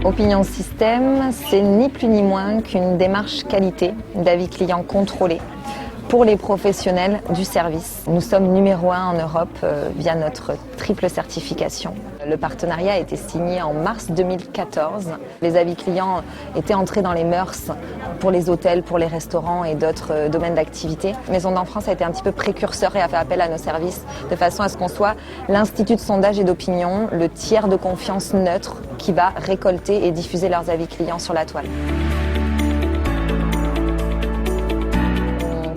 Opinion System, c'est ni plus ni moins qu'une démarche qualité d'avis client contrôlé pour les professionnels du service. Nous sommes numéro 1 en Europe via notre triple certification. Le partenariat a été signé en mars 2014. Les avis clients étaient entrés dans les mœurs pour les hôtels, pour les restaurants et d'autres domaines d'activité. Maison d'Enfance a été un petit peu précurseur et a fait appel à nos services de façon à ce qu'on soit l'institut de sondage et d'opinion, le tiers de confiance neutre qui va récolter et diffuser leurs avis clients sur la toile.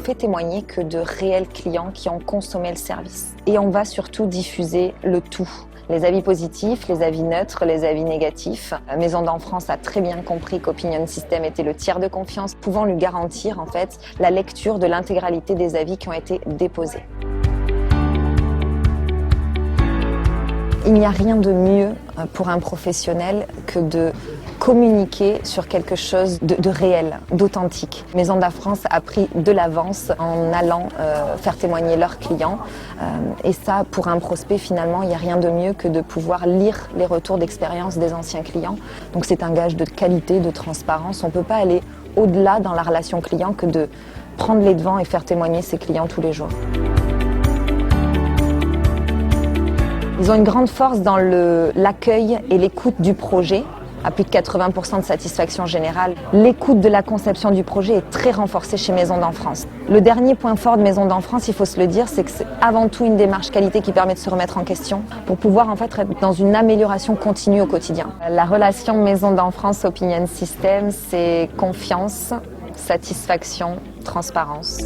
Fait témoigner que de réels clients qui ont consommé le service. Et on va surtout diffuser le tout. Les avis positifs, les avis neutres, les avis négatifs. Maison d'Enfance a très bien compris qu'Opinion System était le tiers de confiance, pouvant lui garantir en fait la lecture de l'intégralité des avis qui ont été déposés. Il n'y a rien de mieux pour un professionnel que de communiquer sur quelque chose de réel, d'authentique. Maison d'Enfance a pris de l'avance en allant faire témoigner leurs clients. Et ça, pour un prospect, finalement, il n'y a rien de mieux que de pouvoir lire les retours d'expérience des anciens clients. Donc c'est un gage de qualité, de transparence. On ne peut pas aller au-delà dans la relation client que de prendre les devants et faire témoigner ses clients tous les jours. Ils ont une grande force dans l'accueil et l'écoute du projet, à plus de 80% de satisfaction générale. L'écoute de la conception du projet est très renforcée chez Maison d'Enfance. Le dernier point fort de Maison d'Enfance, il faut se le dire, c'est que c'est avant tout une démarche qualité qui permet de se remettre en question pour pouvoir en fait être dans une amélioration continue au quotidien. La relation Maison d'Enfance Opinion System, c'est confiance, satisfaction, transparence.